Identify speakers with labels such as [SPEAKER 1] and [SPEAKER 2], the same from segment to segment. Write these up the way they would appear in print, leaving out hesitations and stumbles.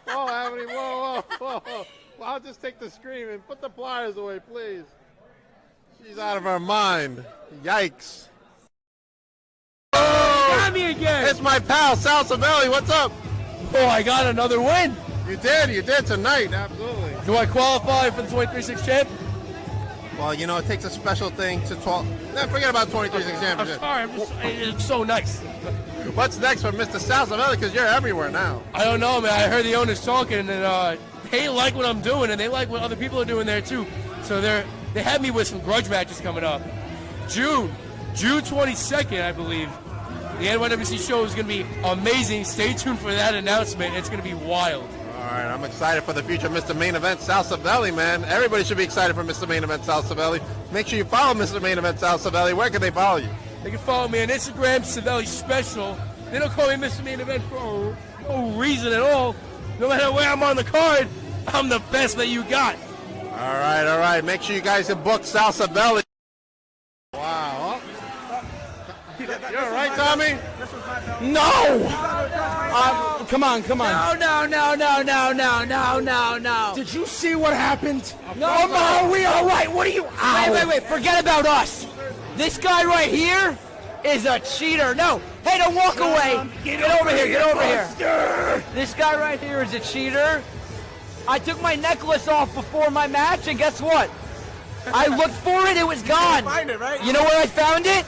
[SPEAKER 1] Whoa, Amity, whoa. Well, I'll just take the screen and put the pliers away, please. She's out of her mind. Yikes.
[SPEAKER 2] Got me again.
[SPEAKER 1] It's my pal, Sal Savelli. What's up?
[SPEAKER 2] Oh, I got another win.
[SPEAKER 1] You did tonight, absolutely.
[SPEAKER 2] Do I qualify for the 23-6 champ?
[SPEAKER 1] Well, you know, it takes a special thing to 12. Nah, forget about 23-6
[SPEAKER 2] I'm
[SPEAKER 1] championship.
[SPEAKER 2] sorry, it's so nice.
[SPEAKER 1] What's next for Mr. Sal Savelli? Because you're everywhere now.
[SPEAKER 2] I don't know, man. I heard the owners talking, and they like what I'm doing, and they like what other people are doing there, too. So they have me with some grudge matches coming up. June 22nd, I believe. The NYWC show is going to be amazing. Stay tuned for that announcement. It's going to be wild.
[SPEAKER 1] All right, I'm excited for the future of Mr. Main Event Sal Savelli, man. Everybody should be excited for Mr. Main Event Sal Savelli. Make sure you follow Mr. Main Event Sal Savelli. Where can they follow you?
[SPEAKER 2] They can follow me on Instagram, Savelli Special. They don't call me Mr. Main Event for no reason at all. No matter where I'm on the card, I'm the best that you got.
[SPEAKER 1] All right. Make sure you guys can book Sal Savelli. Wow. You're all right, Tommy?
[SPEAKER 3] No! Come on.
[SPEAKER 4] No.
[SPEAKER 3] Did you see what happened?
[SPEAKER 4] No,
[SPEAKER 3] Come on, we all right. What are you? Ow.
[SPEAKER 4] Wait. Forget about us. This guy right here is a cheater. No. Hey, don't walk away. Get over here. This guy right here is a cheater. I took my necklace off before my match, and guess what? I looked for it. It was gone.
[SPEAKER 3] Find it, right?
[SPEAKER 4] You know where I found it?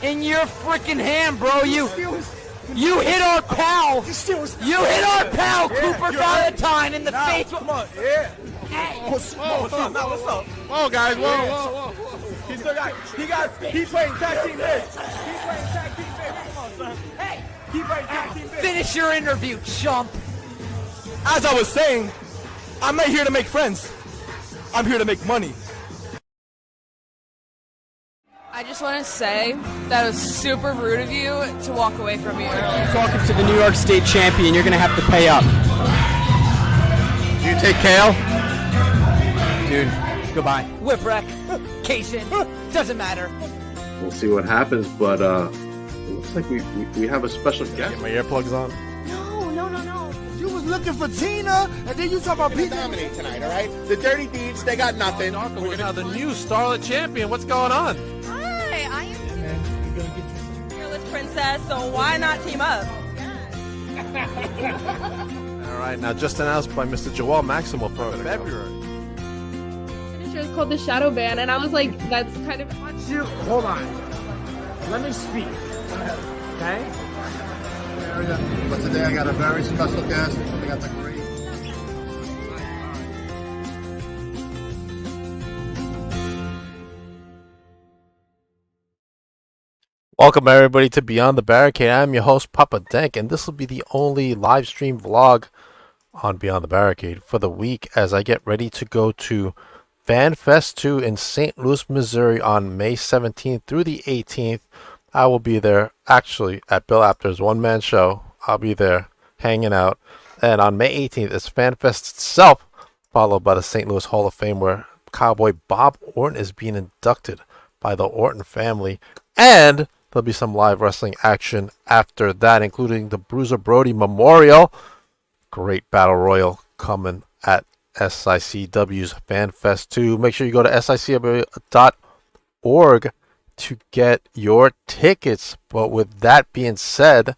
[SPEAKER 4] In your freaking hand, bro. You hit our pal. You hit our pal, Cooper Valentine, in the face.
[SPEAKER 3] Come on, yeah. What's up?
[SPEAKER 1] Whoa, guys, whoa.
[SPEAKER 3] He's playing tag team hits. Come on, son.
[SPEAKER 4] Hey,
[SPEAKER 3] Keep playing tag team hits.
[SPEAKER 4] finish your interview, chump.
[SPEAKER 3] As I was saying, I'm not here to make friends. I'm here to make money.
[SPEAKER 5] I just want to say that it was super rude of you to walk away from me earlier.
[SPEAKER 6] Talking to the New York State champion, you're going to have to pay up.
[SPEAKER 1] Do you take Kale?
[SPEAKER 6] Dude, goodbye.
[SPEAKER 4] Whip wreck, case in, doesn't matter.
[SPEAKER 7] We'll see what happens, but it looks like we have a special guest.
[SPEAKER 1] Get my earplugs on.
[SPEAKER 5] No.
[SPEAKER 3] You was looking for Tina, and then you talk about people.
[SPEAKER 8] Dominate tonight, all right? The Dirty Deeds, they got nothing.
[SPEAKER 1] We're now the new Starlet Champion. What's going on?
[SPEAKER 5] Hi, I am fearless princess, so why not team up?
[SPEAKER 1] All right, now just announced by Mr. Joel Maximo for February.
[SPEAKER 9] Finisher is called the Shadow Ban, and I was like, that's kind of.
[SPEAKER 6] Hold on. Let me speak. Okay?
[SPEAKER 1] But today I got a very special guest. I got the great. Welcome everybody to Beyond the Barricade. I'm your host Papa Denk, and this will be the only live stream vlog on Beyond the Barricade for the week as I get ready to go to FanFest 2 in St. Louis, Missouri on May 17th through the 18th. I will be there actually at Bill Apter's one-man show. I'll be there hanging out. And on May 18th is FanFest itself, followed by the St. Louis Hall of Fame where Cowboy Bob Orton is being inducted by the Orton family. And there'll be some live wrestling action after that, including the Bruiser Brody Memorial. Great battle royal coming at SICW's FanFest 2. Make sure you go to SICW.org to get your tickets. But with that being said,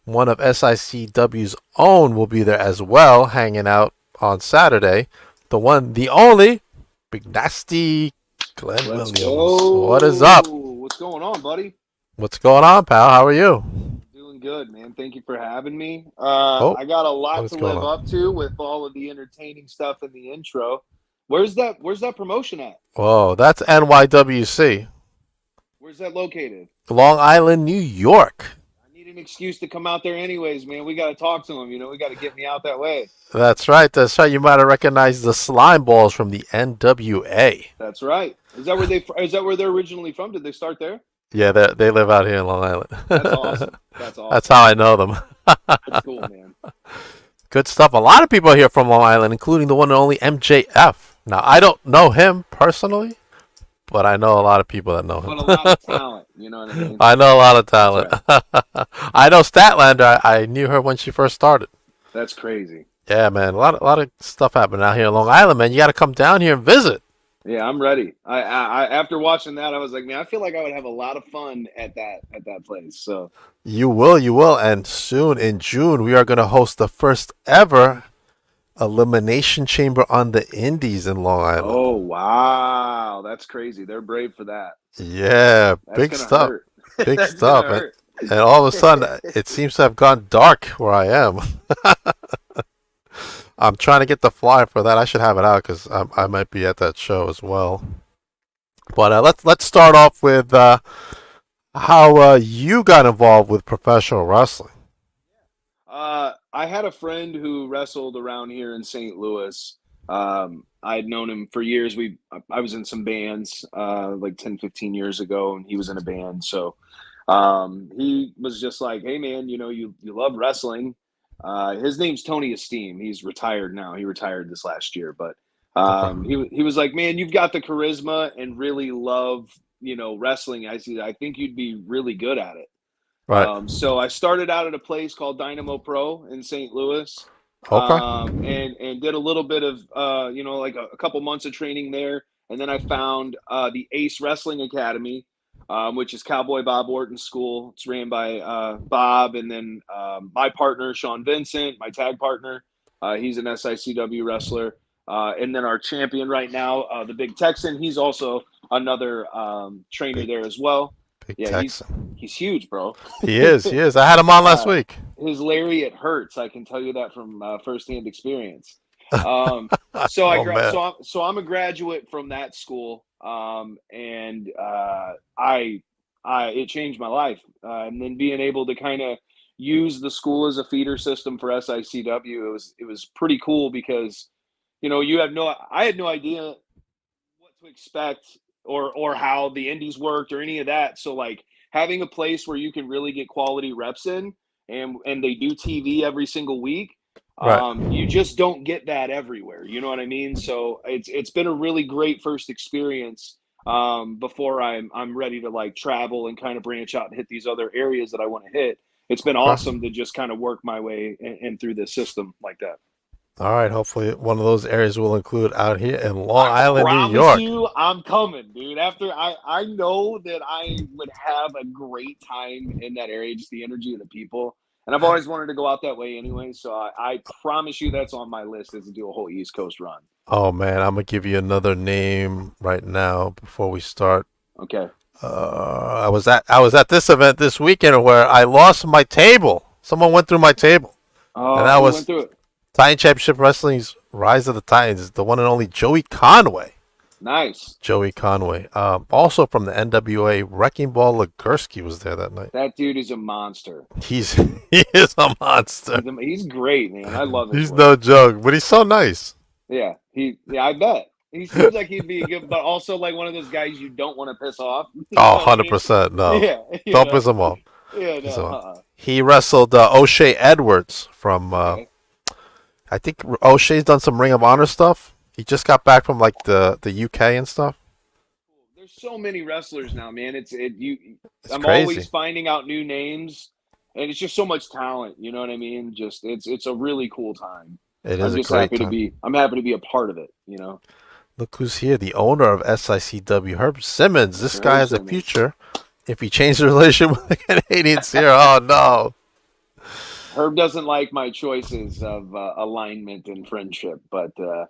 [SPEAKER 1] one of SICW's own will be there as well, hanging out on Saturday. The one, the only, Big Nasty Glenn Williams.
[SPEAKER 8] Go.
[SPEAKER 1] What is up?
[SPEAKER 8] What's going on, buddy?
[SPEAKER 1] What's going on, pal? How are you?
[SPEAKER 8] Doing good, man. Thank you for having me.
[SPEAKER 1] Oh,
[SPEAKER 8] I got a lot
[SPEAKER 1] what is
[SPEAKER 8] to
[SPEAKER 1] going
[SPEAKER 8] live
[SPEAKER 1] on?
[SPEAKER 8] up to with all of the entertaining stuff in the intro. Where's that promotion at?
[SPEAKER 1] Whoa, that's NYWC.
[SPEAKER 8] Where's that located?
[SPEAKER 1] Long Island, New York.
[SPEAKER 8] I need an excuse to come out there anyways, man. We got to talk to them. We got to get me out that way.
[SPEAKER 1] That's right. That's right. You might have recognized the slime balls from the NWA.
[SPEAKER 8] That's right. Is that where they're originally from? Did they start there?
[SPEAKER 1] Yeah, they live out here in Long Island.
[SPEAKER 8] That's awesome. That's awesome.
[SPEAKER 1] That's how I know them.
[SPEAKER 8] That's cool, man.
[SPEAKER 1] Good stuff. A lot of people are here from Long Island, including the one and only MJF. Now, I don't know him personally, but I know a lot of people that know him.
[SPEAKER 8] But a lot of talent, you know what I mean?
[SPEAKER 1] I know a lot of talent. Right. I know Statlander. I knew her when she first started.
[SPEAKER 8] That's crazy.
[SPEAKER 1] Yeah, man. A lot of stuff happening out here in Long Island, man. You got to come down here and visit.
[SPEAKER 8] Yeah, I'm ready. After watching that, I was like, man, I feel like I would have a lot of fun at that place. So,
[SPEAKER 1] You will, you will. And soon in June, we are going to host the first ever Elimination Chamber on the Indies in Long Island.
[SPEAKER 8] oh wow, that's crazy. They're brave for that.
[SPEAKER 1] Yeah,
[SPEAKER 8] That's
[SPEAKER 1] big
[SPEAKER 8] gonna
[SPEAKER 1] stuff.
[SPEAKER 8] hurt.
[SPEAKER 1] Big
[SPEAKER 8] That's gonna
[SPEAKER 1] stuff.
[SPEAKER 8] hurt.
[SPEAKER 1] And all of a sudden, it seems to have gone dark where I am. I'm trying to get the flyer for that. I should have it out because I might be at that show as well. But let's start off with how you got involved with professional wrestling.
[SPEAKER 8] I had a friend who wrestled around here in St. Louis. I had known him for years. I was in some bands like 10, 15 years ago, and he was in a band. So he was just like, "Hey, man, you love wrestling." His name's Tony Esteem. He's retired now. He retired this last year, but
[SPEAKER 1] Okay.
[SPEAKER 8] he was like, "Man, you've got the charisma and really love wrestling. I think you'd be really good at it."
[SPEAKER 1] Right.
[SPEAKER 8] So I started out at a place called Dynamo Pro in St. Louis,
[SPEAKER 1] Okay.
[SPEAKER 8] and did a little bit of like a couple months of training there, and then I found the Ace Wrestling Academy, which is Cowboy Bob Orton's school. It's ran by Bob, and then my partner Sean Vincent, my tag partner, he's an SICW wrestler, and then our champion right now, the Big Texan. He's also another trainer
[SPEAKER 1] Big
[SPEAKER 8] there as well.
[SPEAKER 1] big
[SPEAKER 8] Yeah,
[SPEAKER 1] Texan.
[SPEAKER 8] he's huge, bro.
[SPEAKER 1] He is. He is. I had him on last
[SPEAKER 8] uh,
[SPEAKER 1] week.
[SPEAKER 8] his lariat hurts. I can tell you that from firsthand experience. Um, so
[SPEAKER 1] Oh man.
[SPEAKER 8] I'm a graduate from that school, and I it changed my life. And then being able to kind of use the school as a feeder system for SICW, it was pretty cool because I had no idea what to expect or how the indies worked or any of that. So like having a place where you can really get quality reps in and they do TV every single week.
[SPEAKER 1] Right.
[SPEAKER 8] You just don't get that everywhere. You know what I mean? So it's been a really great first experience before I'm ready to like travel and kind of branch out and hit these other areas that I want to hit. It's been
[SPEAKER 1] Okay.
[SPEAKER 8] awesome to just kind of work my way in through this system like that.
[SPEAKER 1] All right. Hopefully, one of those areas will include out here in Long
[SPEAKER 8] I
[SPEAKER 1] Island, New
[SPEAKER 8] promise
[SPEAKER 1] York.
[SPEAKER 8] you, I'm coming, dude. After I know that I would have a great time in that area, just the energy of the people. And I've always wanted to go out that way anyway. So I promise you that's on my list is to do a whole East Coast run.
[SPEAKER 1] Oh man, I'm gonna give you another name right now before we start.
[SPEAKER 8] Okay.
[SPEAKER 1] I was at this event this weekend where I lost my table. Someone went through my table, and that
[SPEAKER 8] Who went
[SPEAKER 1] was
[SPEAKER 8] through it?
[SPEAKER 1] Titan Championship Wrestling's Rise of the Titans, the one and only Joey Conway.
[SPEAKER 8] Nice.
[SPEAKER 1] Joey Conway. Also from the NWA, Wrecking Ball Legursky was there that night.
[SPEAKER 8] That dude is a monster.
[SPEAKER 1] He is a monster.
[SPEAKER 8] He's great, man. I love his
[SPEAKER 1] He's
[SPEAKER 8] work.
[SPEAKER 1] no joke, but he's so nice.
[SPEAKER 8] Yeah, I bet. He seems like he'd be good, but also like one of those guys you don't want to piss off. You know
[SPEAKER 1] Oh,
[SPEAKER 8] what I mean?
[SPEAKER 1] 100%. No.
[SPEAKER 8] Yeah,
[SPEAKER 1] Don't piss him off.
[SPEAKER 8] Yeah,
[SPEAKER 1] Piss him
[SPEAKER 8] no.
[SPEAKER 1] off. He wrestled O'Shea Edwards from,
[SPEAKER 8] Okay.
[SPEAKER 1] I think O'Shea's done some Ring of Honor stuff. He just got back from like the UK and stuff.
[SPEAKER 8] There's so many wrestlers now, man.
[SPEAKER 1] It's
[SPEAKER 8] I'm
[SPEAKER 1] crazy.
[SPEAKER 8] always finding out new names, and it's just so much talent. You know what I mean? Just it's a really cool time.
[SPEAKER 1] It
[SPEAKER 8] I'm
[SPEAKER 1] is a
[SPEAKER 8] just
[SPEAKER 1] great
[SPEAKER 8] happy to
[SPEAKER 1] time.
[SPEAKER 8] be. I'm happy to be a part of it. You know.
[SPEAKER 1] Look who's here, the owner of SICW, Herb Simmons. This guy
[SPEAKER 8] Herb
[SPEAKER 1] has a
[SPEAKER 8] Simmons.
[SPEAKER 1] future. If he changed the relationship with the Canadians here, oh no.
[SPEAKER 8] Herb doesn't like my choices of alignment and friendship, but yeah,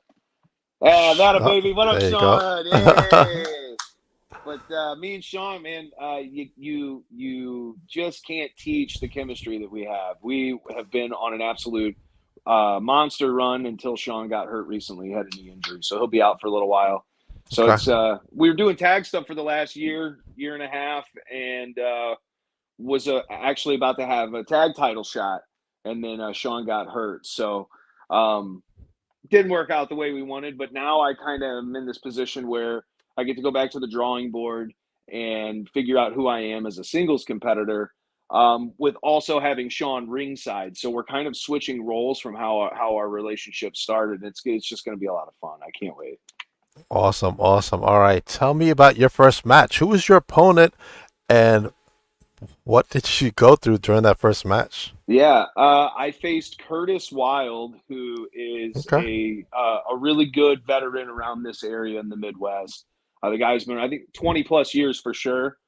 [SPEAKER 8] that a
[SPEAKER 1] Oh,
[SPEAKER 8] baby. What up,
[SPEAKER 1] there you
[SPEAKER 8] Sean?
[SPEAKER 1] go.
[SPEAKER 8] Hey. But me and Sean, man, you just can't teach the chemistry that we have. We have been on an absolute monster run until Sean got hurt recently. He had a knee injury, so he'll be out for a little while. So
[SPEAKER 1] Okay.
[SPEAKER 8] it's we were doing tag stuff for the last year and a half, and was actually about to have a tag title shot, and then Sean got hurt. So didn't work out the way we wanted. But now I kind of am in this position where I get to go back to the drawing board and figure out who I am as a singles competitor. With also having Sean ringside, so we're kind of switching roles from how our relationship started. It's just going to be a lot of fun. I can't wait.
[SPEAKER 1] Awesome, awesome. All right, tell me about your first match. Who was your opponent, and what did you go through during that first match?
[SPEAKER 8] Yeah, I faced Curtis Wild, who is
[SPEAKER 1] Okay.
[SPEAKER 8] a really good veteran around this area in the Midwest. The guy's been, I think, 20 plus years for sure,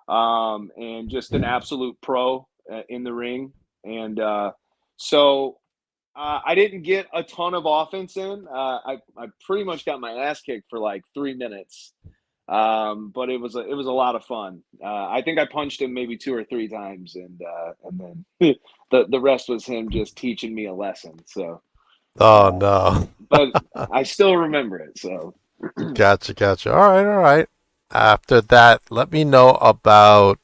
[SPEAKER 8] and just an absolute pro in the ring. And so I didn't get a ton of offense in. I pretty much got my ass kicked for like 3 minutes, but it was a lot of fun. I think I punched him maybe 2 or 3 times, and then the rest was him just teaching me a lesson. So,
[SPEAKER 1] Oh
[SPEAKER 8] uh,
[SPEAKER 1] no.
[SPEAKER 8] but I still remember it. So,
[SPEAKER 1] Gotcha, gotcha. All right, all right. After that, let me know about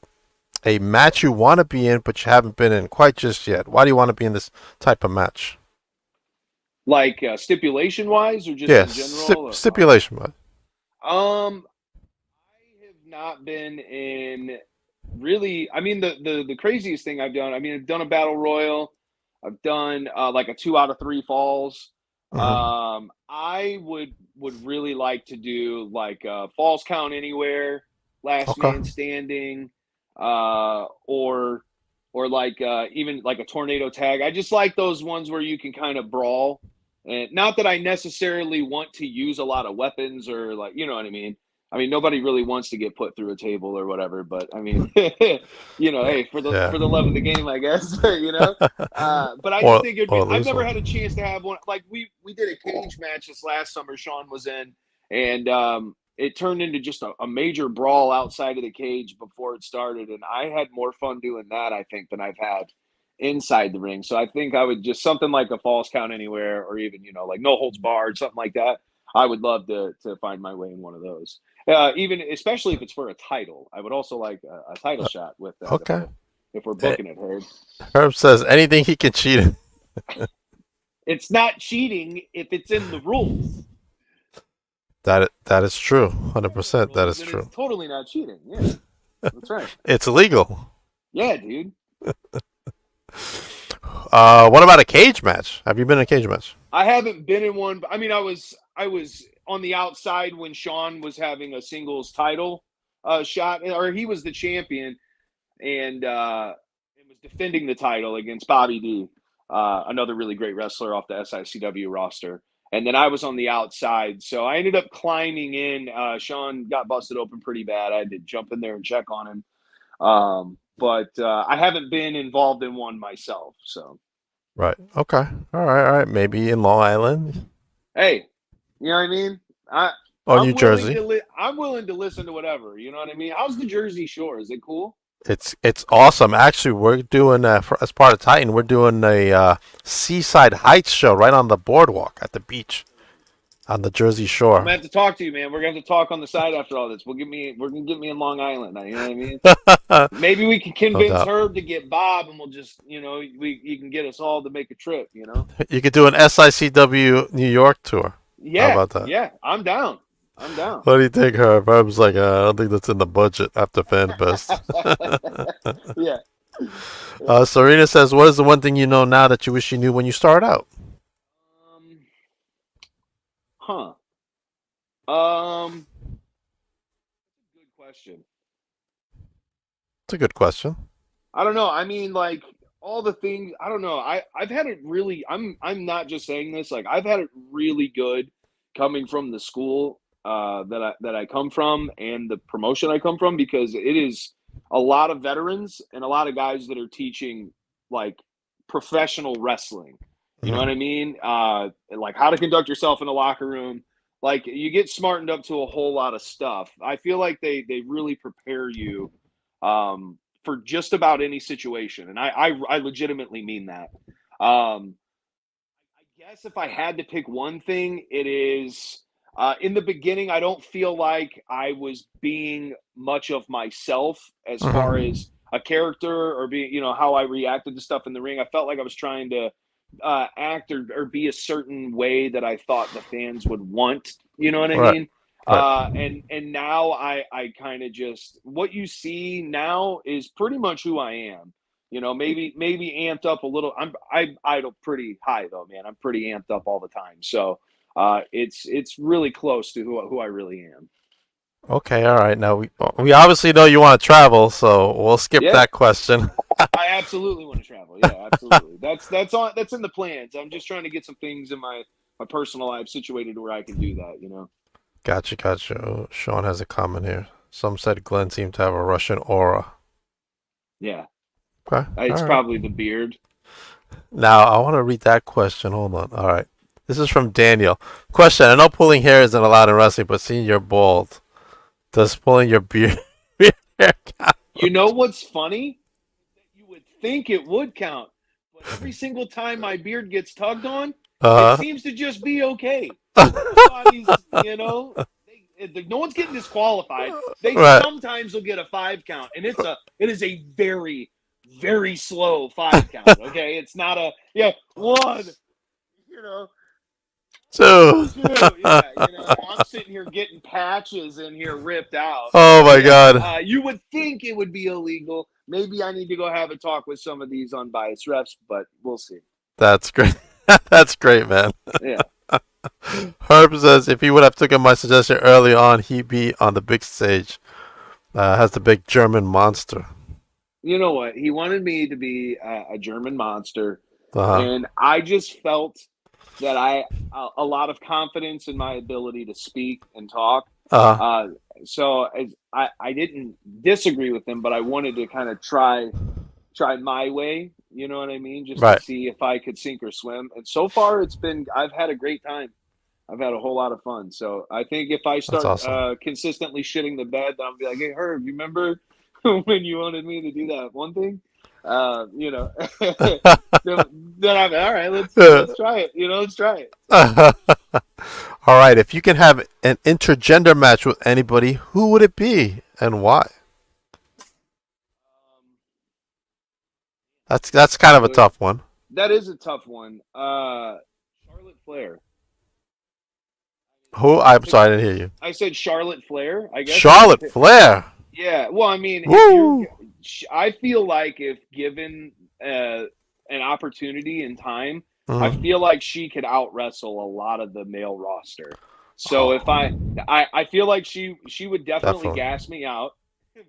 [SPEAKER 1] a match you want to be in, but you haven't been in quite just yet. Why do you want to be in this type of match?
[SPEAKER 8] like stipulation wise, or just in
[SPEAKER 1] Yes,
[SPEAKER 8] general.
[SPEAKER 1] stipulation, but
[SPEAKER 8] I have not been in really. I mean, the craziest thing I've done. I mean, I've done a battle royal. I've done like a 2 out of 3 falls.
[SPEAKER 1] mhm.
[SPEAKER 8] I would really like to do like falls count anywhere, last
[SPEAKER 1] Okay.
[SPEAKER 8] man standing, or like even like a tornado tag. I just like those ones where you can kind of brawl, and not that I necessarily want to use a lot of weapons or like you know what I mean. I mean, nobody really wants to get put through a table or whatever, but I mean, hey,
[SPEAKER 1] Yeah.
[SPEAKER 8] for the love of the game, I guess, But I just think
[SPEAKER 1] Or
[SPEAKER 8] I've
[SPEAKER 1] lose
[SPEAKER 8] never
[SPEAKER 1] one.
[SPEAKER 8] had a chance to have one. Like we did a cage match this last summer. Sean was in, and it turned into just a major brawl outside of the cage before it started, and I had more fun doing that I think than I've had inside the ring. So I think I would just something like a falls count anywhere, or even like no holds barred, something like that. I would love to find my way in one of those. Even especially if it's for a title, I would also like a title shot with that
[SPEAKER 1] Okay.
[SPEAKER 8] if we're
[SPEAKER 1] Eh,
[SPEAKER 8] booking it, Herb.
[SPEAKER 1] Herb says anything he can cheat in.
[SPEAKER 8] It's not cheating if it's in the rules.
[SPEAKER 1] That is true.
[SPEAKER 8] In the
[SPEAKER 1] 100%. That
[SPEAKER 8] rules,
[SPEAKER 1] is
[SPEAKER 8] then it's
[SPEAKER 1] true.
[SPEAKER 8] totally not cheating. Yeah, that's right.
[SPEAKER 1] It's illegal.
[SPEAKER 8] Yeah, dude.
[SPEAKER 1] What about a cage match? Have you been in a cage match?
[SPEAKER 8] I haven't been in one, but I mean, I was on the outside when Sean was having a singles title shot, or he was the champion, and was defending the title against Bobby D, another really great wrestler off the SICW roster. And then I was on the outside, so I ended up climbing in. Sean got busted open pretty bad. I had to jump in there and check on him. But I haven't been involved in one myself. So
[SPEAKER 1] Right. Okay. All right. All right. Maybe in Long Island
[SPEAKER 8] hey, you know what I mean? I
[SPEAKER 1] or New Jersey.
[SPEAKER 8] I'm willing to listen to whatever. You know what I mean? How's the Jersey Shore? Is it cool?
[SPEAKER 1] It's awesome. Actually, we're doing as part of Titan, we're doing a Seaside Heights show right on the boardwalk at the beach on the Jersey
[SPEAKER 8] I'm
[SPEAKER 1] Shore.
[SPEAKER 8] gonna have to talk to you, man. We're gonna have to talk on the side after all this. We're gonna get me in Long Island. You know what I mean? Maybe we can
[SPEAKER 1] No
[SPEAKER 8] convince
[SPEAKER 1] doubt.
[SPEAKER 8] Herb to get Bob, and we'll just, you can get us all to make a trip.
[SPEAKER 1] You could do an SICW New York tour. How
[SPEAKER 8] Yeah,
[SPEAKER 1] about that?
[SPEAKER 8] yeah, I'm down. I'm down.
[SPEAKER 1] What do you think, Herb? Herb's like, I don't think that's in the budget after Fan Fest.
[SPEAKER 8] Yeah.
[SPEAKER 1] Serena says, what is the one thing you know now that you wish you knew when you started out?
[SPEAKER 8] Um, huh. Um, Good question.
[SPEAKER 1] It's a good question.
[SPEAKER 8] I don't know. I mean, like all the things. I don't know. I've had it really. I'm not just saying this. Like I've had it really good coming from the school that I come from and the promotion I come from, because it is a lot of veterans and a lot of guys that are teaching like professional wrestling. You know
[SPEAKER 1] Mhm.
[SPEAKER 8] what I mean? Like how to conduct yourself in a locker room. Like you get smartened up to a whole lot of stuff. I feel like they really prepare you for just about any situation, and I legitimately mean that. I guess if I had to pick one thing, it is in the beginning. I don't feel like I was being much of myself as far
[SPEAKER 1] Mhm.
[SPEAKER 8] as a character or being, how I reacted to stuff in the ring. I felt like I was trying to act or be a certain way that I thought the fans would want. You know what I
[SPEAKER 1] Right.
[SPEAKER 8] mean?
[SPEAKER 1] Right.
[SPEAKER 8] And now I kind of just what you see now is pretty much who I am. Maybe amped up a little. I idle pretty high though, man. I'm pretty amped up all the time. So it's really close to who I really am.
[SPEAKER 1] Okay, all right. Now we obviously know you want to travel, so we'll skip
[SPEAKER 8] Yeah,
[SPEAKER 1] that question.
[SPEAKER 8] I absolutely want to travel. Yeah, absolutely. That's in the plans. I'm just trying to get some things in my personal life situated where I can do that.
[SPEAKER 1] Gotcha, gotcha. Oh, Sean has a comment here. Some said Glenn seemed to have a Russian aura.
[SPEAKER 8] Yeah,
[SPEAKER 1] Okay,
[SPEAKER 8] it's
[SPEAKER 1] all right.
[SPEAKER 8] probably the beard.
[SPEAKER 1] Now I want to read that question. Hold on. All right. This is from Daniel. Question: I know pulling hair isn't allowed in wrestling, but seeing you're bald, does pulling your beard hair count?
[SPEAKER 8] You know what's funny? You would think it would count, but every single time my beard gets tugged on, it
[SPEAKER 1] Uh
[SPEAKER 8] seems to just be okay.
[SPEAKER 1] huh.
[SPEAKER 8] Nobody's, no one's getting disqualified. They
[SPEAKER 1] Right.
[SPEAKER 8] sometimes will get a 5 count, and it is a very, very slow 5 count. Okay, it's not a one, you know,
[SPEAKER 1] Two.
[SPEAKER 8] two, yeah, I'm sitting here getting patches in here ripped out.
[SPEAKER 1] Oh
[SPEAKER 8] So
[SPEAKER 1] my
[SPEAKER 8] yeah,
[SPEAKER 1] God.
[SPEAKER 8] you would think it would be illegal. Maybe I need to go have a talk with some of these unbiased refs, but we'll see.
[SPEAKER 1] That's great. That's great, man.
[SPEAKER 8] Yeah.
[SPEAKER 1] Herb says if he would have taken my suggestion early on, he'd be on the big stage. Has the big German monster.
[SPEAKER 8] You know what? He wanted me to be a German monster,
[SPEAKER 1] Uh huh.
[SPEAKER 8] and I just felt that a lot of confidence in my ability to speak and talk.
[SPEAKER 1] Uh huh.
[SPEAKER 8] Uh, I didn't disagree with him, but I wanted to kind of try my way. You know what I mean? Just to
[SPEAKER 1] Right.
[SPEAKER 8] see if I could sink or swim. And so far, I've had a great time. I've had a whole lot of fun. So I think if I
[SPEAKER 1] That's
[SPEAKER 8] start
[SPEAKER 1] awesome.
[SPEAKER 8] consistently shitting the bed, then I'll be like, "Hey, Herb, you remember when you wanted me to do that one thing?" Then I'm all right. Let's try it. Let's try it. So,
[SPEAKER 1] All right. If you can have an intergender match with anybody, who would it be and why?
[SPEAKER 8] um,
[SPEAKER 1] That's kind of a tough one.
[SPEAKER 8] that is a tough one. Charlotte Flair.
[SPEAKER 1] Who? I'm sorry, I didn't hear you.
[SPEAKER 8] I said Charlotte Flair. I guess if you
[SPEAKER 1] Charlotte Flair.
[SPEAKER 8] yeah. Well, I mean, if you're,
[SPEAKER 1] Woo.
[SPEAKER 8] I feel like if given an opportunity and time, I
[SPEAKER 1] Mhm.
[SPEAKER 8] feel like she could out wrestle a lot of the male roster. So if
[SPEAKER 1] Oh,
[SPEAKER 8] I feel like she would definitely
[SPEAKER 1] definitely.
[SPEAKER 8] gas me out,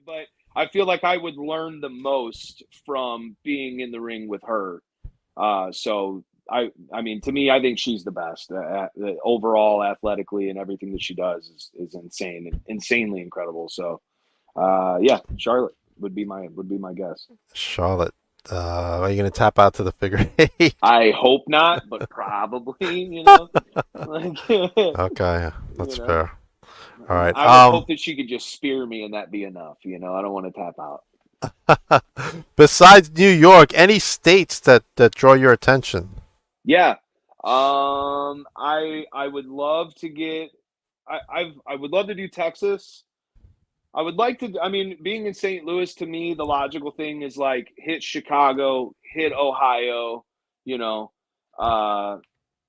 [SPEAKER 8] but I feel like I would learn the most from being in the ring with her. So I mean, to me, I think she's the best. Overall, athletically and everything that she does is insane and insanely incredible. So, yeah, Charlotte would be my guess.
[SPEAKER 1] Charlotte. Are you gonna tap out to the figure eight?
[SPEAKER 8] I hope not, but probably, like,
[SPEAKER 1] Okay, that's fair. All right.
[SPEAKER 8] I would hope that she could just spear me and that be enough. I don't want to tap out.
[SPEAKER 1] Besides New York, any states that draw your attention?
[SPEAKER 8] Yeah. I would love to get. I would love to do Texas. I would like to. I mean, being in St. Louis to me, the logical thing is like hit Chicago, hit Ohio. You know, uh,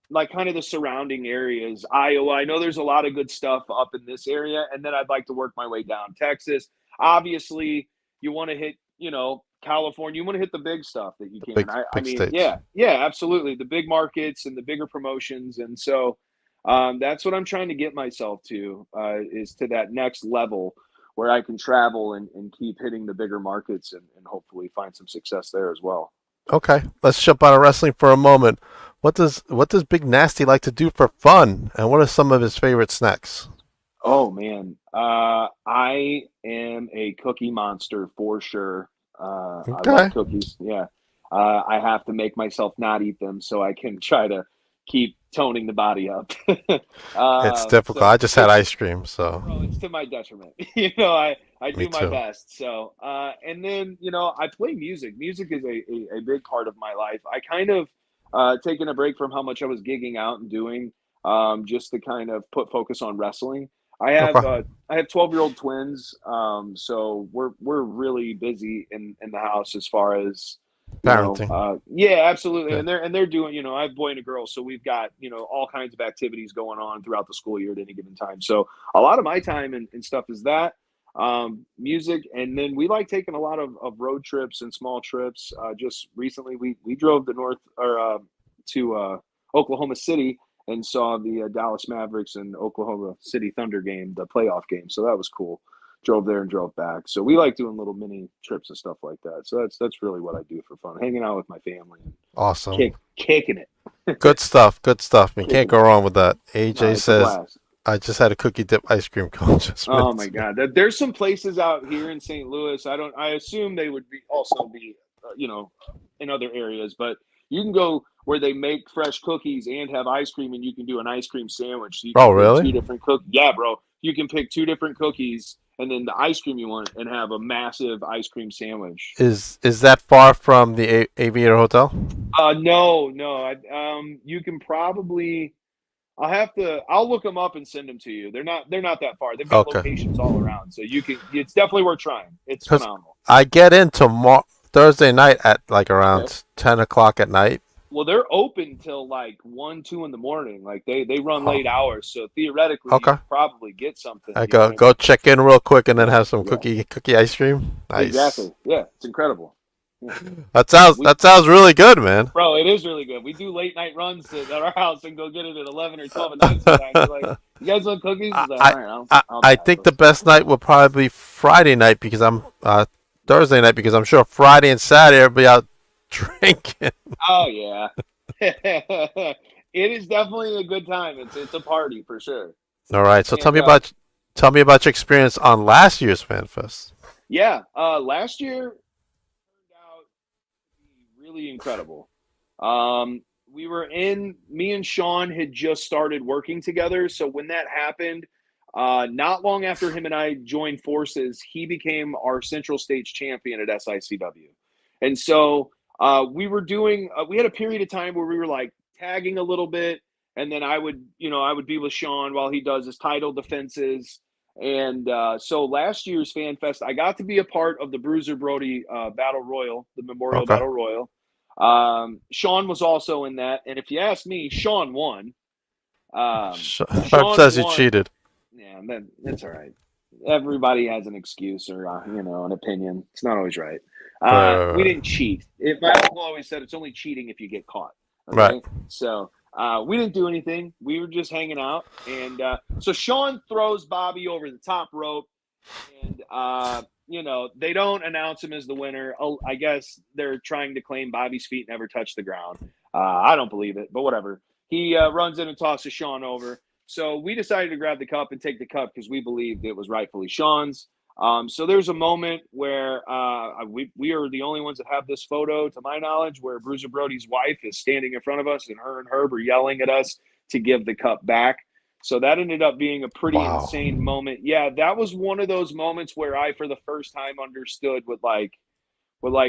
[SPEAKER 8] like kind of the surrounding areas. Iowa. I know there's a lot of good stuff up in this area, and then I'd like to work my way down. Texas. Obviously, you want to hit. California. You want to hit the big stuff that you
[SPEAKER 1] The
[SPEAKER 8] can.
[SPEAKER 1] big
[SPEAKER 8] I
[SPEAKER 1] big
[SPEAKER 8] mean,
[SPEAKER 1] states.
[SPEAKER 8] yeah, absolutely. The big markets and the bigger promotions, and so that's what I'm trying to get myself to is to that next level where I can travel and keep hitting the bigger markets and hopefully find some success there as well.
[SPEAKER 1] Okay, let's jump out of wrestling for a moment. What does Big Nasty like to do for fun, and what are some of his favorite snacks?
[SPEAKER 8] Oh man, I am a cookie monster for sure. I love
[SPEAKER 1] Okay,
[SPEAKER 8] cookies. Yeah, I have to make myself not eat them so I can try to keep toning the body up.
[SPEAKER 1] it's difficult.
[SPEAKER 8] So
[SPEAKER 1] I just had
[SPEAKER 8] it's
[SPEAKER 1] ice cream, so
[SPEAKER 8] bro, it's to my detriment. I
[SPEAKER 1] me
[SPEAKER 8] do my
[SPEAKER 1] too.
[SPEAKER 8] best. So and then I play music. Music is a big part of my life. I kind of taken a break from how much I was gigging out and doing just to kind of put focus on wrestling. I have
[SPEAKER 1] Okay,
[SPEAKER 8] uh, I have 12-year-old twins, so we're really busy in the house as far as
[SPEAKER 1] parenting.
[SPEAKER 8] yeah, absolutely,
[SPEAKER 1] Yeah.
[SPEAKER 8] and they're doing. I have a boy and a girl, so we've got all kinds of activities going on throughout the school year at any given time. So a lot of my time and stuff is that music, and then we like taking a lot of road trips and small trips. Just recently, we drove to North or to Oklahoma City and saw the Dallas Mavericks and Oklahoma City Thunder game, the playoff game. So that was cool. Drove there and drove back. So we like doing little mini trips and stuff like that. So that's really what I do for fun, hanging out with my family and
[SPEAKER 1] Awesome.
[SPEAKER 8] kicking it.
[SPEAKER 1] Good stuff. Good stuff. You can't
[SPEAKER 8] Kicking
[SPEAKER 1] go
[SPEAKER 8] it.
[SPEAKER 1] wrong with that.
[SPEAKER 8] No,
[SPEAKER 1] AJ
[SPEAKER 8] it's a
[SPEAKER 1] says,
[SPEAKER 8] blast.
[SPEAKER 1] I just had a cookie dip ice cream cone just
[SPEAKER 8] Oh
[SPEAKER 1] minutes
[SPEAKER 8] my
[SPEAKER 1] ago.
[SPEAKER 8] God! There's some places out here in St. Louis. I assume they would be in other areas, but you can go where they make fresh cookies and have ice cream, and you can do an ice cream sandwich. So you can
[SPEAKER 1] Oh,
[SPEAKER 8] pick
[SPEAKER 1] really?
[SPEAKER 8] two different cookies. Yeah, bro. You can pick two different cookies and then the ice cream you want, and have a massive ice cream sandwich.
[SPEAKER 1] Is that far from the Aviator Hotel?
[SPEAKER 8] No. You can probably. I'll look them up and send them to you. They're not that far. They've got
[SPEAKER 1] Okay.
[SPEAKER 8] locations all around, so you can. It's definitely worth trying. It's
[SPEAKER 1] 'Cause
[SPEAKER 8] phenomenal.
[SPEAKER 1] I get in Thursday night at like around
[SPEAKER 8] Okay.
[SPEAKER 1] 10 o'clock at night.
[SPEAKER 8] Well, they're open till like 1, 2 in the morning. Like they run late hours, so theoretically you
[SPEAKER 1] Okay.
[SPEAKER 8] could probably get something.
[SPEAKER 1] I
[SPEAKER 8] You know what I
[SPEAKER 1] go
[SPEAKER 8] mean?
[SPEAKER 1] check in real quick and then have some
[SPEAKER 8] Yeah.
[SPEAKER 1] cookie ice cream. Nice.
[SPEAKER 8] Exactly. Yeah, it's incredible. Yeah.
[SPEAKER 1] That sounds really good, man.
[SPEAKER 8] Bro, it is really good. We do late night runs at our house and go get it at 11 or 12 at night sometimes. We're like, you guys want cookies? He's like, all right, I'll
[SPEAKER 1] I
[SPEAKER 8] pass
[SPEAKER 1] think
[SPEAKER 8] it.
[SPEAKER 1] the best night will probably be Friday night because I'm Thursday night because I'm sure Friday and Saturday everybody out drinking.
[SPEAKER 8] Oh yeah. It is definitely a good time. It's a party for sure.
[SPEAKER 1] All right, so
[SPEAKER 8] And,
[SPEAKER 1] tell me about your experience on last year's FanFest.
[SPEAKER 8] yeah, last year turned out to be really incredible. Me and Sean had just started working together. So when that happened, not long after him and I joined forces, he became our Central States champion at SICW. And so we had a period of time where we were like tagging a little bit. And then I would be with Sean while he does his title defenses. And so last year's Fan Fest, I got to be a part of the Bruiser Brody Battle Royal, the Memorial
[SPEAKER 1] Okay.
[SPEAKER 8] Battle Royal. Sean was also in that, and if you ask me, Sean won.
[SPEAKER 1] Sean says you
[SPEAKER 8] won.
[SPEAKER 1] cheated.
[SPEAKER 8] Yeah, that's all right. Everybody has an excuse or an opinion. It's not always right.
[SPEAKER 1] Right.
[SPEAKER 8] We didn't cheat. My uncle always said it's only cheating if you get caught. Okay?
[SPEAKER 1] Right.
[SPEAKER 8] So we didn't do anything. We were just hanging out, and so Sean throws Bobby over the top rope, and they don't announce him as the winner. I guess they're trying to claim Bobby's feet never touched the ground. I don't believe it, but whatever. He runs in and tosses Sean over. So we decided to grab the cup and take the cup because we believed it was rightfully Sean's. So there's a moment where we are the only ones that have this photo, to my knowledge, where Bruiser Brody's wife is standing in front of us, and her and Herb are yelling at us to give the cup back. So that ended up being a pretty insane moment. Yeah, that was one of those moments where I, for the first time, understood what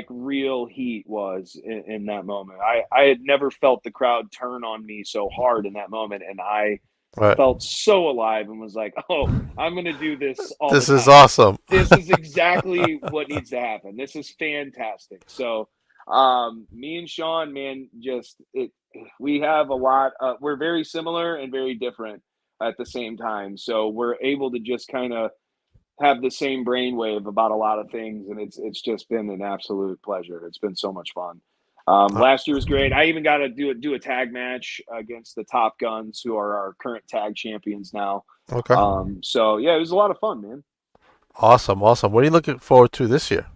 [SPEAKER 8] real heat was in that moment. I had never felt the crowd turn on me so hard in that moment, and I felt so alive and was like, oh, I'm going to do this all the time.
[SPEAKER 1] This is awesome.
[SPEAKER 8] This is exactly what needs to happen. This is fantastic. So me and Sean, man, we have a lot. We're very similar and very different at the same time. So we're able to just kind of have the same brainwave about a lot of things, and it's just been an absolute pleasure. It's been so much fun. Last year was great. I even got to do a tag match against the Top Guns, who are our current tag champions now.
[SPEAKER 1] Okay.
[SPEAKER 8] So yeah, it was a lot of fun, man.
[SPEAKER 1] Awesome. What are you looking forward to this year?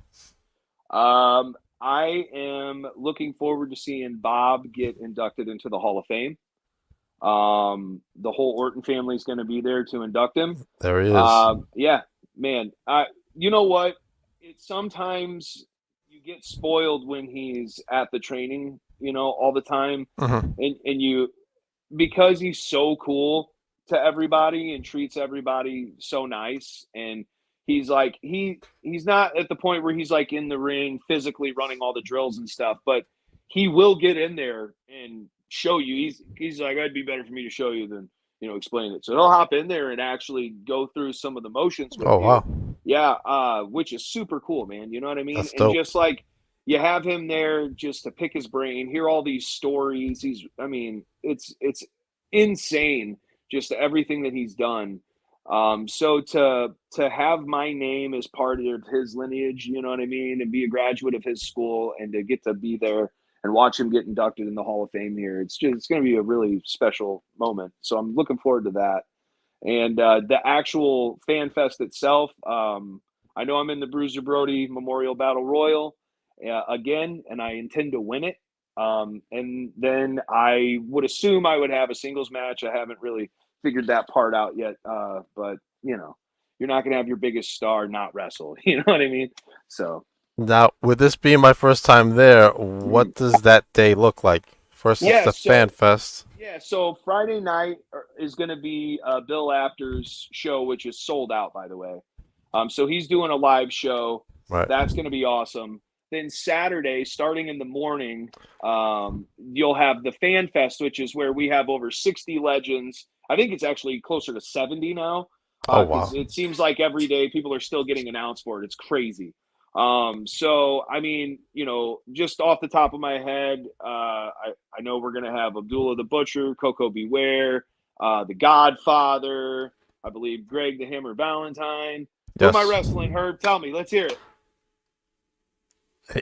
[SPEAKER 8] I am looking forward to seeing Bob get inducted into the Hall of Fame. The whole Orton family is going to be there to induct him.
[SPEAKER 1] There he is.
[SPEAKER 8] Yeah, man. You know what? Sometimes you get spoiled when he's at the training, all the time. And because he's so cool to everybody and treats everybody so nice, and he's like he's not at the point where he's like in the ring physically running all the drills and stuff, but he will get in there and show you. He's like, it'd be better for me to show you than explain it. So he'll hop in there and actually go through some of the motions with you.
[SPEAKER 1] Wow.
[SPEAKER 8] Yeah, which is super cool, man. You know what I mean?
[SPEAKER 1] That's
[SPEAKER 8] and
[SPEAKER 1] dope.
[SPEAKER 8] Just like you have him there just to pick his brain, hear all these stories. It's insane, just everything that he's done. So to have my name as part of his lineage, you know what I mean, and be a graduate of his school and to get to be there and watch him get inducted in the Hall of Fame here. It's going to be a really special moment. So I'm looking forward to that. And the actual fan fest itself, I know I'm in the Bruiser Brody Memorial Battle Royal again, and I intend to win it. And then I would assume I would have a singles match. I haven't really figured that part out yet, but you're not going to have your biggest star not wrestle. You know what I mean? So
[SPEAKER 1] Now, with this being my first time there, what does that day look like? First, it's the fan fest.
[SPEAKER 8] Yeah, so Friday night is going to be Bill Apter's show, which is sold out, by the way. So he's doing a live show.
[SPEAKER 1] Right.
[SPEAKER 8] That's going to be awesome. Then Saturday, starting in the morning, you'll have the Fan Fest, which is where we have over 60 legends. I think it's actually closer to 70 now.
[SPEAKER 1] Oh, wow.
[SPEAKER 8] It seems like every day people are still getting announced for it. It's crazy. So, I mean, just off the top of my head, I know we're going to have Abdullah the Butcher, Coco Beware, the Godfather, I believe Greg the Hammer Valentine.
[SPEAKER 1] Yes.
[SPEAKER 8] Who am I wrestling, Herb? Tell me. Let's hear it.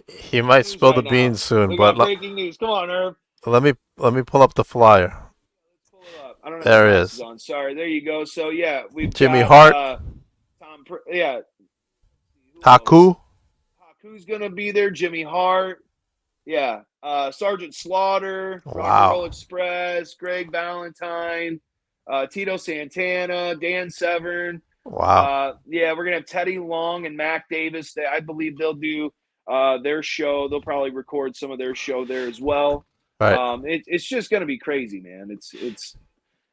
[SPEAKER 1] He might spill the beans soon,
[SPEAKER 8] we
[SPEAKER 1] but
[SPEAKER 8] got breaking news. Come on, Herb.
[SPEAKER 1] let me pull up the flyer.
[SPEAKER 8] Let's pull it up. I don't know.
[SPEAKER 1] There it is.
[SPEAKER 8] On. Sorry. There you go. So yeah, we've
[SPEAKER 1] Jimmy
[SPEAKER 8] got,
[SPEAKER 1] Hart.
[SPEAKER 8] Yeah.
[SPEAKER 1] Haku.
[SPEAKER 8] Haku's gonna be there. Jimmy Hart. Yeah. Sergeant Slaughter.
[SPEAKER 1] Wow.
[SPEAKER 8] Rock and Roll Express. Greg Valentine. Tito Santana. Dan Severn.
[SPEAKER 1] Wow.
[SPEAKER 8] Yeah, we're gonna have Teddy Long and Mac Davis. I believe they'll do their show. They'll probably record some of their show there as well.
[SPEAKER 1] Right.
[SPEAKER 8] It's just gonna be crazy, man. It's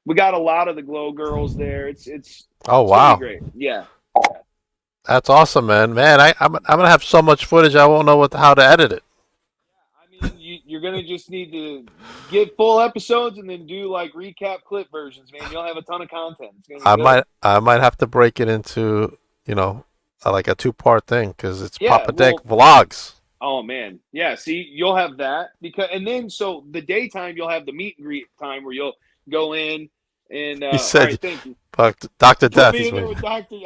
[SPEAKER 8] we got a lot of the Glow Girls there. It's
[SPEAKER 1] Oh,
[SPEAKER 8] it's
[SPEAKER 1] wow.
[SPEAKER 8] great. Yeah.
[SPEAKER 1] That's awesome, man. I'm gonna have so much footage I won't know how to edit it.
[SPEAKER 8] I mean, you're gonna just need to get full episodes and then do like recap clip versions, man. You'll have a ton of content. It's gonna be
[SPEAKER 1] I might have to break it into like a 2-part thing because it's Papa Dank vlogs.
[SPEAKER 8] Oh man, yeah. See, you'll have that and then so the daytime you'll have the meet and greet time where you'll go in and.
[SPEAKER 1] He said,
[SPEAKER 8] all right, thank you.
[SPEAKER 1] Dr. Death.
[SPEAKER 8] He's with Dr.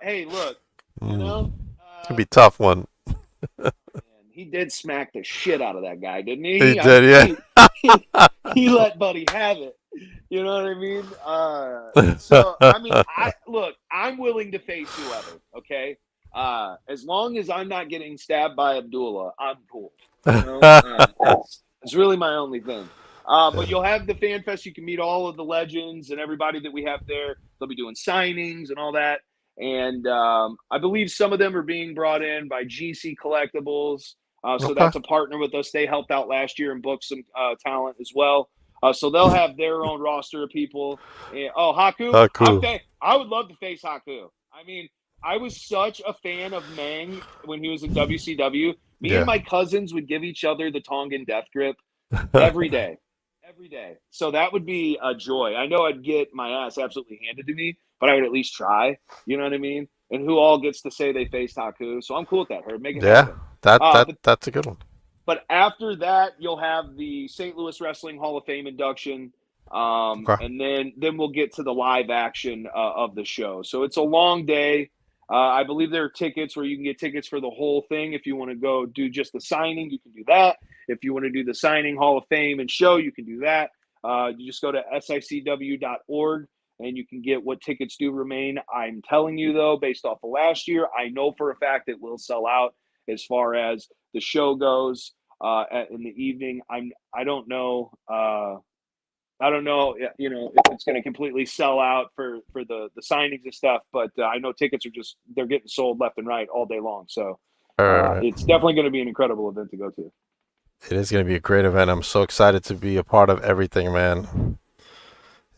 [SPEAKER 8] Hey, look,
[SPEAKER 1] it's gonna be a tough one.
[SPEAKER 8] He did smack the shit out of that guy, didn't he?
[SPEAKER 1] He did,
[SPEAKER 8] yeah. He let Buddy have it. You know what I mean? So I mean, I'm willing to face whoever. Okay, as long as I'm not getting stabbed by Abdullah, I'm cool. It's really my only thing. But you'll have the Fan Fest. You can meet all of the legends and everybody that we have there. They'll be doing signings and all that. And I believe some of them are being brought in by GC Collectibles. So that's a partner with us. They helped out last year and booked some talent as well. So they'll have their own roster of people. And, Haku?
[SPEAKER 1] Haku.
[SPEAKER 8] I would love to face Haku. I mean, I was such a fan of Meng when he was in WCW. Me and my cousins would give each other the Tongan death grip every day. Every day. So that would be a joy. I know I'd get my ass absolutely handed to me, but I would at least try. You know what I mean? And who all gets to say they faced Haku? So I'm cool with that. Herb, make it happen.
[SPEAKER 1] That's a good one.
[SPEAKER 8] But after that, you'll have the St. Louis Wrestling Hall of Fame induction, and then we'll get to the live action of the show. So it's a long day. I believe there are tickets where you can get tickets for the whole thing. If you want to go do just the signing, you can do that. If you want to do the signing Hall of Fame and show, you can do that. You just go to SICW.org and you can get what tickets do remain. I'm telling you, though, based off of last year, I know for a fact it will sell out as far as the show goes in the evening. I don't know. I don't know, if it's going to completely sell out for the signings and stuff, but I know tickets they're getting sold left and right all day long. So it's definitely going to be an incredible event to go to.
[SPEAKER 1] It is going to be a great event. I'm so excited to be a part of everything, man.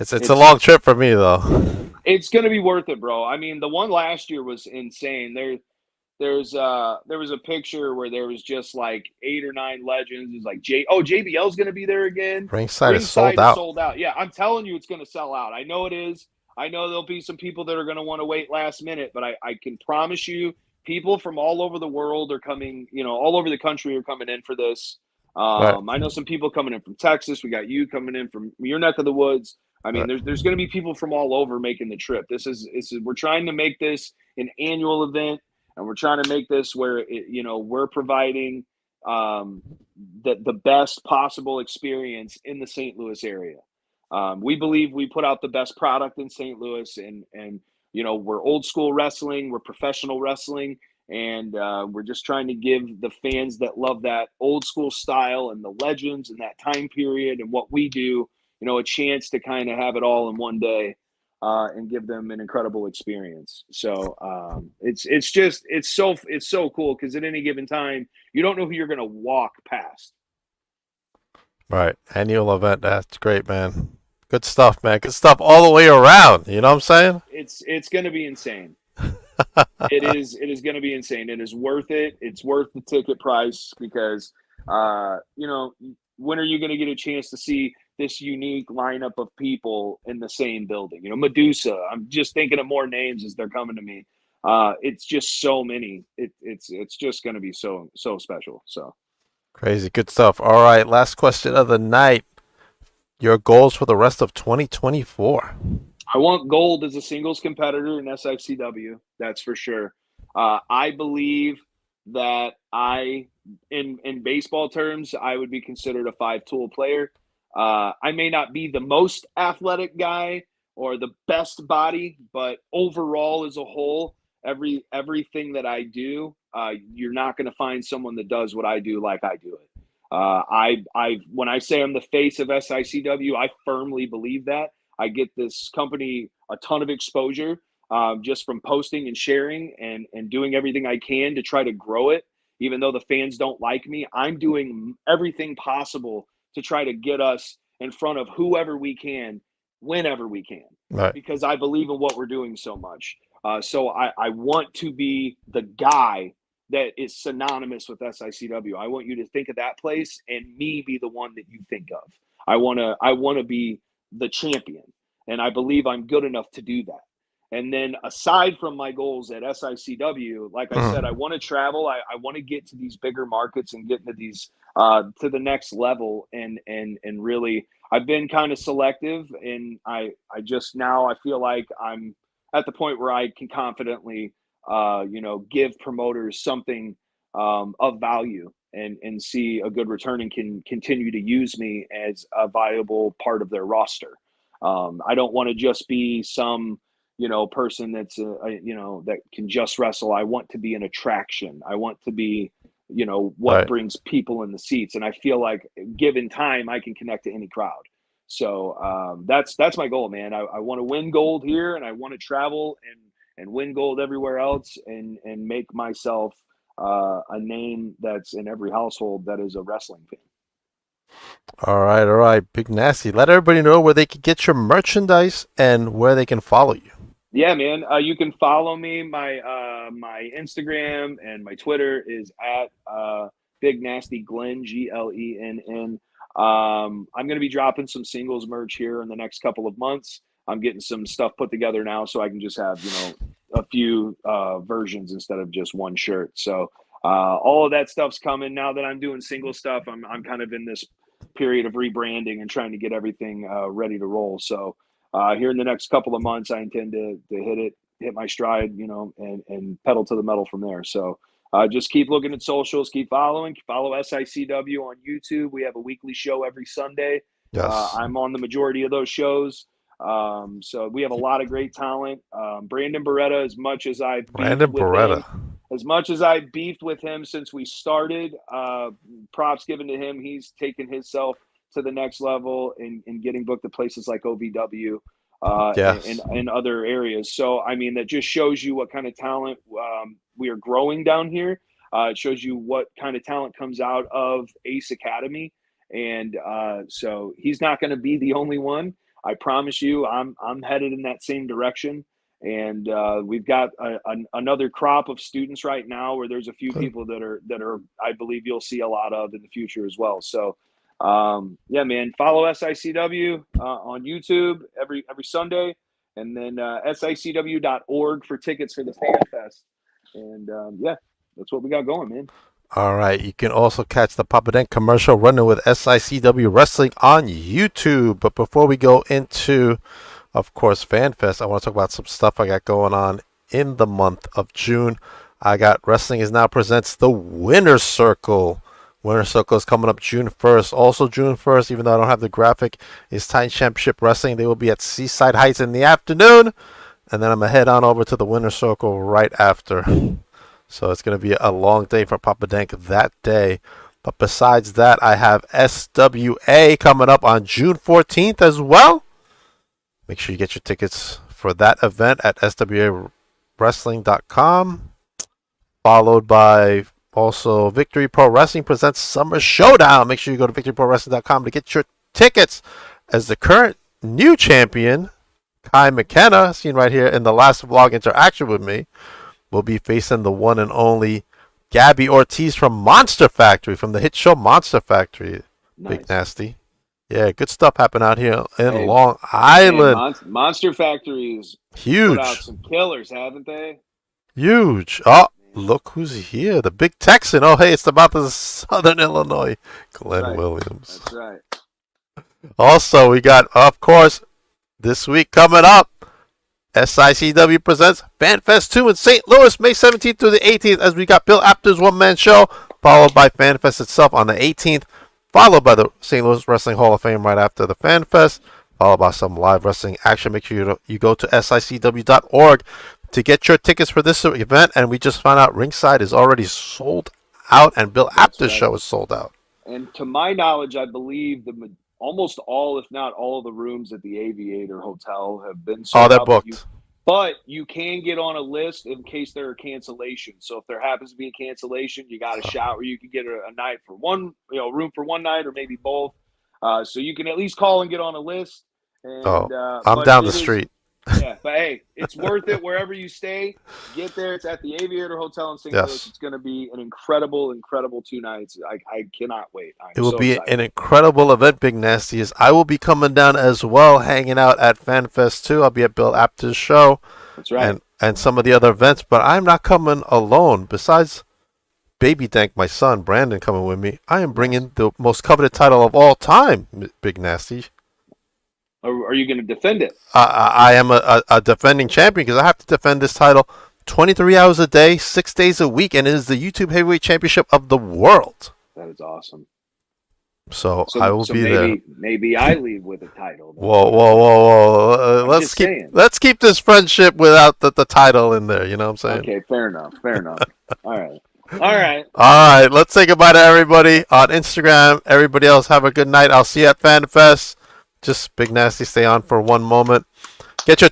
[SPEAKER 1] It's a long trip for me, though.
[SPEAKER 8] It's going to be worth it, bro. I mean, the one last year was insane. There was a picture where there was just like 8 or 9 legends. It's like JBL's going to be there again.
[SPEAKER 1] Ringside is sold out.
[SPEAKER 8] Sold out. Yeah, I'm telling you, it's going to sell out. I know it is. I know there'll be some people that are going to want to wait last minute, but I can promise you, people from all over the world are coming. All over the country are coming in for this. I know some people coming in from Texas. We got you coming in from your neck of the woods. I mean, there's going to be people from all over making the trip. We're trying to make this an annual event. And we're trying to make this where we're providing the best possible experience in the St. Louis area. We believe we put out the best product in St. Louis, and we're old school wrestling, we're professional wrestling, and we're just trying to give the fans that love that old school style and the legends and that time period and what we do, a chance to kind of have it all in one day. And give them an incredible experience. So it's so cool because at any given time you don't know who you're going to walk past.
[SPEAKER 1] Right. Annual event. That's great, man. Good stuff, man. Good stuff all the way around. You know what I'm saying?
[SPEAKER 8] It's going to be insane. It is going to be insane. It is worth it. It's worth the ticket price because when are you going to get a chance to see this unique lineup of people in the same building? Medusa. I'm just thinking of more names as they're coming to me. It's just so many. It's just going to be so special. So
[SPEAKER 1] crazy. Good stuff. All right. Last question of the night. Your goals for the rest of 2024.
[SPEAKER 8] I want gold as a singles competitor in SICW. That's for sure. I believe that in baseball terms, I would be considered a 5-tool player. I may not be the most athletic guy or the best body, but overall as a whole, everything that I do, you're not going to find someone that does what I do like I do it. When I say I'm the face of SICW, I firmly believe that. I get this company a ton of exposure just from posting and sharing and doing everything I can to try to grow it. Even though the fans don't like me, I'm doing everything possible to try to get us in front of whoever we can, whenever we can,
[SPEAKER 1] right.
[SPEAKER 8] Because I believe in what we're doing so much. So I want to be the guy that is synonymous with SICW. I want you to think of that place and me be the one that you think of. I want to be the champion, and I believe I'm good enough to do that. And then aside from my goals at SICW, like I said, I want to travel. I want to get to these bigger markets and get into these to the next level. And really, I've been kind of selective, and I just now I feel like I'm at the point where I can confidently, give promoters something of value and see a good return and can continue to use me as a viable part of their roster. I don't want to just be some person that's that can just wrestle. I want to be an attraction. I want to be what
[SPEAKER 1] right.
[SPEAKER 8] brings people in the seats, and I feel like given time I can connect to any crowd. So that's my goal, man. I want to win gold here, and I want to travel and win gold everywhere else, and make myself a name that's in every household that is a wrestling fan.
[SPEAKER 1] All right, Big Nasty. Let everybody know where they can get your merchandise and where they can follow you.
[SPEAKER 8] Yeah, man. You can follow me. My Instagram and my Twitter is at Big Nasty Glenn, Glenn. I'm going to be dropping some singles merch here in the next couple of months. I'm getting some stuff put together now so I can just have a few versions instead of just one shirt. So all of that stuff's coming now that I'm doing single stuff. I'm kind of in this period of rebranding and trying to get everything ready to roll. So here in the next couple of months, I intend to hit my stride, and pedal to the metal from there. So just keep looking at socials, follow SICW on YouTube. We have a weekly show every Sunday.
[SPEAKER 1] Yes.
[SPEAKER 8] I'm on the majority of those shows. So we have a lot of great talent. Brandon Beretta, as much as I've beefed with him since we started, props given to him. He's taken himself to the next level in getting booked at places like OVW and other areas. So, I mean, that just shows you what kind of talent we are growing down here. It shows you what kind of talent comes out of Ace Academy. And so he's not going to be the only one. I promise you, I'm headed in that same direction. And we've got another crop of students right now where there's a few people that are I believe you'll see a lot of in the future as well. So yeah, man, follow SICW on YouTube every Sunday, and then SICW.org for tickets for the Fan Fest. And yeah, that's what we got going, man.
[SPEAKER 1] All right. You can also catch the Papa Dent commercial running with SICW Wrestling on YouTube. But before we go into, of course, FanFest, I want to talk about some stuff I got going on in the month of June. I got Wrestling Is Now presents the Winner's Circle Winter Circle is coming up June 1st. Also June 1st, even though I don't have the graphic, is Titan Championship Wrestling. They will be at Seaside Heights in the afternoon. And then I'm going to head on over to the Winter Circle right after. So it's going to be a long day for Papa Dank that day. But besides that, I have SWA coming up on June 14th as well. Make sure you get your tickets for that event at swawrestling.com. Followed by also Victory Pro Wrestling presents Summer Showdown. Make sure you go to victoryprowrestling.com to get your tickets, as the current new champion, Kai McKenna, seen right here in the last vlog interaction with me, will be facing the one and only Gabby Ortiz from Monster Factory, from the hit show Monster Factory.
[SPEAKER 8] Nice.
[SPEAKER 1] Big Nasty. Yeah, good stuff happening out here in Long Island.
[SPEAKER 8] Man, Monster Factory's
[SPEAKER 1] Huge.
[SPEAKER 8] put out some killers, haven't they?
[SPEAKER 1] Huge. Oh, look who's here. The big Texan. Oh, hey, it's about the Southern Illinois. Glenn Williams.
[SPEAKER 8] That's right.
[SPEAKER 1] Also, we got, of course, this week coming up, SICW presents FanFest 2 in St. Louis, May 17th through the 18th, as we got Bill Apter's one-man show, followed by FanFest itself on the 18th, followed by the St. Louis Wrestling Hall of Fame right after the FanFest, followed by some live wrestling action. Make sure you go to SICW.org to get your tickets for this event. And we just found out ringside is already sold out, and Bill Apter's show is sold out.
[SPEAKER 8] And to my knowledge, I believe almost all, if not all, of the rooms at the Aviator Hotel have been sold out.
[SPEAKER 1] Oh, they're booked.
[SPEAKER 8] But you can get on a list in case there are cancellations. So if there happens to be a cancellation, you got a shot where you can get a night for one, room for one night or maybe both. So you can at least call and get on a list. And,
[SPEAKER 1] I'm down the street.
[SPEAKER 8] Yeah, but hey, it's worth it wherever you stay. Get there. It's at the Aviator Hotel in St. Louis. It's going to be an incredible 2 nights. I cannot wait.
[SPEAKER 1] It will be an incredible event, Big Nasty. Is I will be coming down as well, hanging out at FanFest 2. I'll be at Bill Apter's show.
[SPEAKER 8] That's right.
[SPEAKER 1] And some of the other events, but I'm not coming alone. Besides Baby Dank, my son, Brandon, coming with me, I am bringing the most coveted title of all time, Big Nasty.
[SPEAKER 8] Are you going to defend it?
[SPEAKER 1] I am a defending champion, because I have to defend this title 23 hours a day, 6 days a week, and it is the YouTube Heavyweight Championship of the world.
[SPEAKER 8] That is awesome.
[SPEAKER 1] So I will be there.
[SPEAKER 8] Maybe I leave with a title.
[SPEAKER 1] Whoa! Let's keep this friendship without the title in there. You know what I'm saying?
[SPEAKER 8] Okay, fair enough. All right.
[SPEAKER 1] Let's say goodbye to everybody on Instagram. Everybody else, have a good night. I'll see you at FanFest. Just Big Nasty, stay on for one moment. Get your